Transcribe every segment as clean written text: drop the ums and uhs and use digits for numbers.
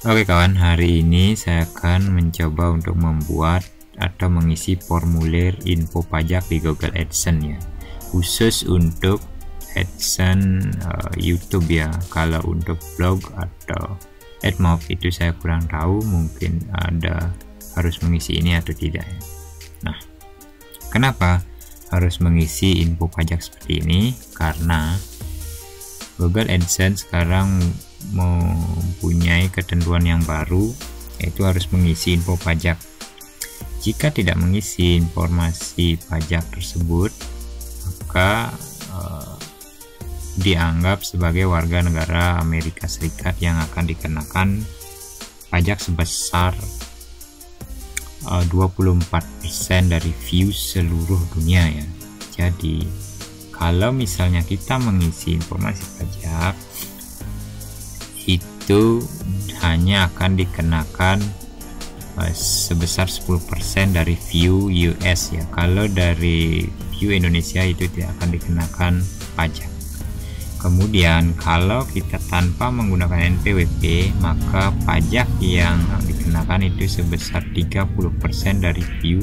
Oke kawan, hari ini saya akan mencoba untuk membuat atau mengisi formulir info pajak di Google AdSense ya, khusus untuk AdSense YouTube ya. Kalau untuk blog atau AdMob itu saya kurang tahu, mungkin ada harus mengisi ini atau tidak ya. Nah, kenapa harus mengisi info pajak seperti ini? Karena Google AdSense sekarang mempunyai ketentuan yang baru, yaitu harus mengisi info pajak. Jika tidak mengisi informasi pajak tersebut, maka dianggap sebagai warga negara Amerika Serikat yang akan dikenakan pajak sebesar 24% dari views seluruh dunia ya. Jadi kalau misalnya kita mengisi informasi pajak, itu hanya akan dikenakan sebesar 10% dari view US ya. Kalau dari view Indonesia itu tidak akan dikenakan pajak. Kemudian kalau kita tanpa menggunakan NPWP, maka pajak yang dikenakan itu sebesar 30% dari view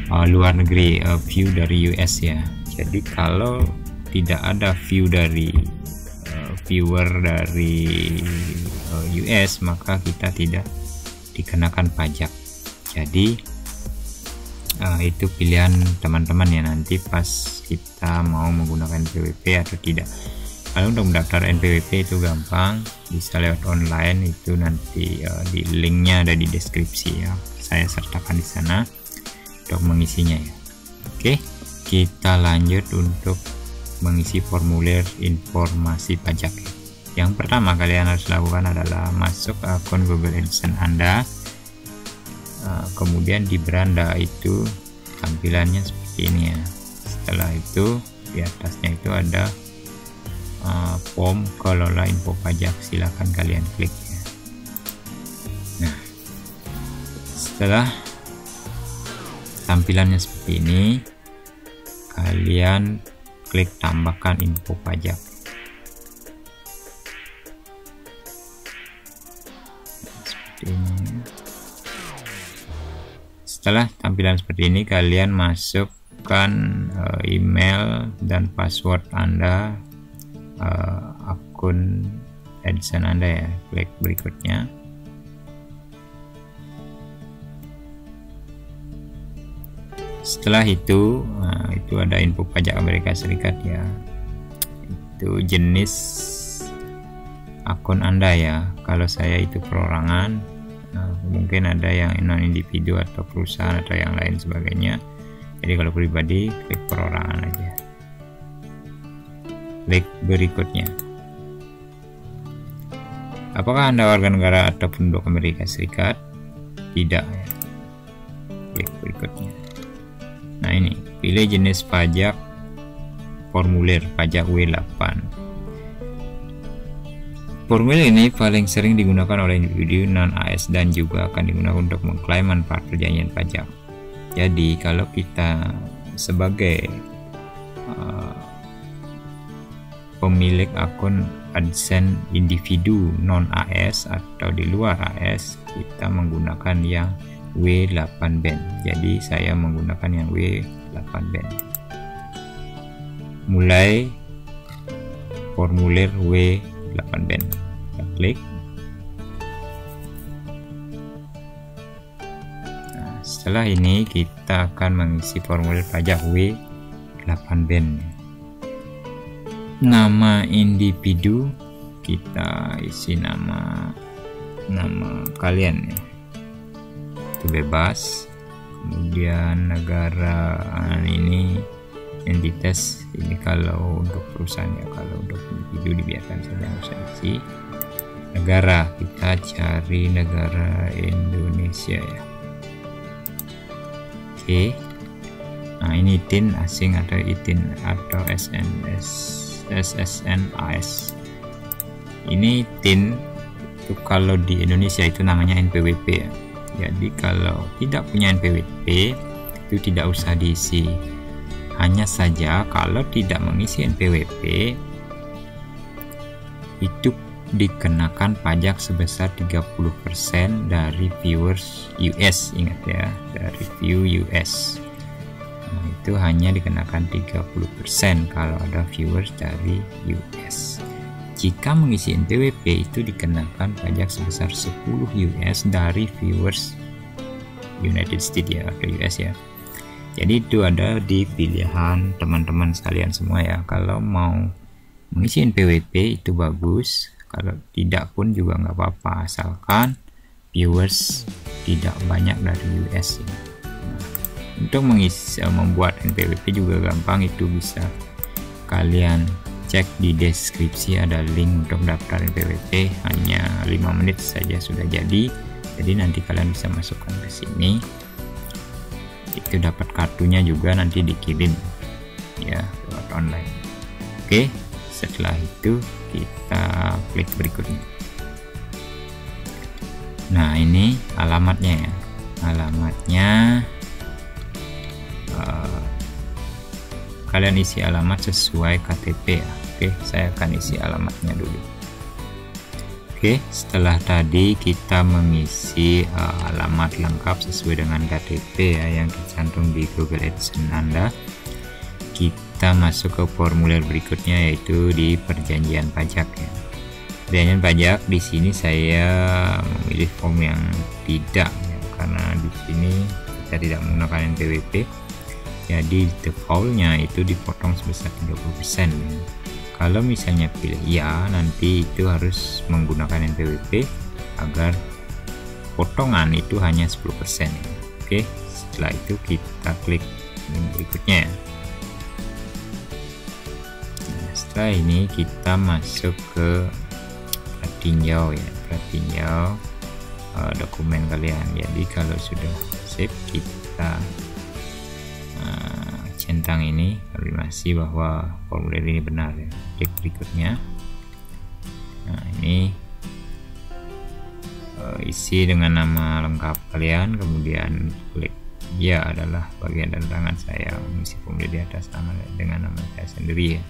luar negeri, view dari US ya. Jadi kalau tidak ada view dari viewer dari US, maka kita tidak dikenakan pajak. Jadi itu pilihan teman-teman ya, nanti pas kita mau menggunakan NPWP atau tidak. Kalau untuk mendaftar NPWP itu gampang, bisa lewat online, itu nanti di linknya ada di deskripsi ya, saya sertakan di sana untuk mengisinya ya. Oke, kita lanjut untuk mengisi formulir informasi pajak. Yang pertama kalian harus lakukan adalah masuk akun Google AdSense Anda. Kemudian di beranda itu tampilannya seperti ini ya. Setelah itu di atasnya itu ada form kelola info pajak, silahkan kalian klik ya. Nah, setelah tampilannya seperti ini, kalian klik tambahkan info pajak. Seperti ini. Setelah tampilan seperti ini, kalian masukkan email dan password Anda, akun AdSense Anda ya. Klik berikutnya. Setelah itu ada info pajak Amerika Serikat ya. Itu jenis akun Anda ya. Kalau saya itu perorangan, mungkin ada yang non individu atau perusahaan atau yang lain sebagainya. Jadi kalau pribadi, klik perorangan aja. Klik berikutnya. Apakah Anda warga negara atau penduduk Amerika Serikat? Tidak ya. Klik berikutnya. Nah ini, pilih jenis pajak formulir pajak W8. Formulir ini paling sering digunakan oleh individu non-AS dan juga akan digunakan untuk mengklaim manfaat perjanjian pajak. Jadi kalau kita sebagai pemilik akun AdSense individu non-AS atau di luar AS, kita menggunakan yang W8 band. Jadi saya menggunakan yang W8 band. Mulai formulir W8 band, kita klik. Nah, setelah ini kita akan mengisi formulir pajak W8 band. Nama individu kita isi nama kalian ya, itu bebas. Kemudian negara ini, entitas ini kalau untuk perusahaan ya. Kalau untuk individu dibiarkan saja, nggak usah isi. Negara kita cari negara Indonesia ya. Oke. Nah ini TIN asing atau ITIN atau SSN-AS. Ini TIN itu kalau di Indonesia itu namanya NPWP ya. Jadi kalau tidak punya NPWP itu tidak usah diisi. Hanya saja kalau tidak mengisi NPWP itu dikenakan pajak sebesar 30% dari viewers US. Ingat ya, dari view US. Nah, itu hanya dikenakan 30% kalau ada viewers dari US. Jika mengisi NPWP itu dikenakan pajak sebesar 10 US dari viewers United States ya, atau US ya. Jadi itu ada di pilihan teman-teman sekalian semua ya. Kalau mau mengisi NPWP itu bagus, kalau tidak pun juga nggak apa-apa, asalkan viewers tidak banyak dari US ya. Nah, untuk membuat NPWP juga gampang, itu bisa kalian cek di deskripsi, ada link untuk daftar NPWP, hanya 5 menit saja sudah jadi. Jadi nanti kalian bisa masukkan ke sini, itu dapat kartunya juga nanti dikirim ya lewat online. Oke, setelah itu kita klik berikutnya. Nah, ini alamatnya ya, alamatnya kalian isi alamat sesuai KTP ya. Oke, saya akan isi alamatnya dulu. Oke, setelah tadi kita mengisi alamat lengkap sesuai dengan KTP ya yang tercantum di Google AdSense Anda, kita masuk ke formulir berikutnya, yaitu di perjanjian pajak ya. Perjanjian pajak, di sini saya memilih form yang tidak ya, karena di sini kita tidak menggunakan NPWP. Jadi defaultnya itu dipotong sebesar 30% ya. Kalau misalnya pilih ya, nanti itu harus menggunakan NPWP agar potongan itu hanya 10% ya. Oke, setelah itu kita klik yang berikutnya. Nah, setelah ini kita masuk ke tinjau ya, tinjau dokumen kalian. Jadi kalau sudah save, kita centang ini konfirmasi bahwa formulir ini benar ya. Klik berikutnya. Nah, ini isi dengan nama lengkap kalian, kemudian klik ya adalah bagian dari tangan saya mengisi formulir di atas nama dengan nama saya sendiri ya.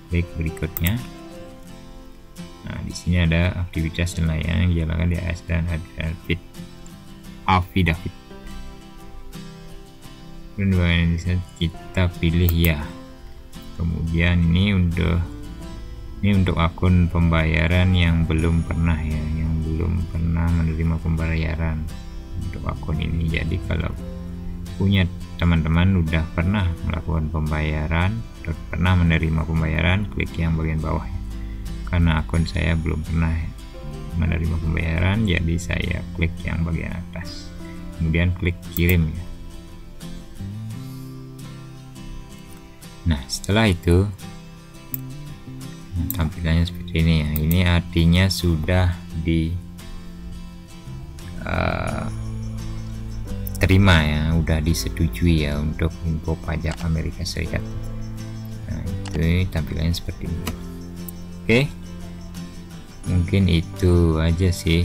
Klik berikutnya. Nah, di sini ada aktivitas dan layanan yang dijalankan di AS dan affidavit. Dan bagian ini kita pilih ya. Kemudian ini untuk akun pembayaran yang belum pernah ya, yang belum pernah menerima pembayaran untuk akun ini. Jadi kalau punya teman-teman udah pernah melakukan pembayaran atau pernah menerima pembayaran, klik yang bagian bawah ya. Karena akun saya belum pernah menerima pembayaran, jadi saya klik yang bagian atas, kemudian klik kirim ya. Nah, setelah itu tampilannya seperti ini ya. Ini artinya sudah terima ya, udah disetujui ya untuk info pajak Amerika Serikat. Nah, itu tampilannya seperti ini. Oke, mungkin itu aja sih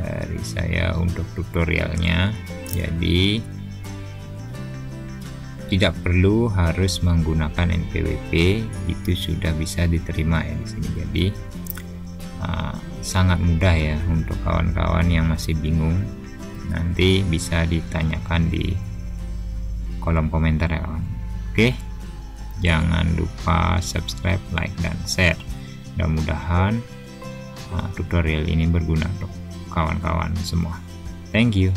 dari saya untuk tutorialnya. Jadi tidak perlu harus menggunakan NPWP, itu sudah bisa diterima ya di sini. Jadi sangat mudah ya untuk kawan-kawan yang masih bingung. Nanti bisa ditanyakan di kolom komentar ya kawan. Oke, jangan lupa subscribe, like, dan share. Mudah-mudahan tutorial ini berguna untuk kawan-kawan semua. Thank you.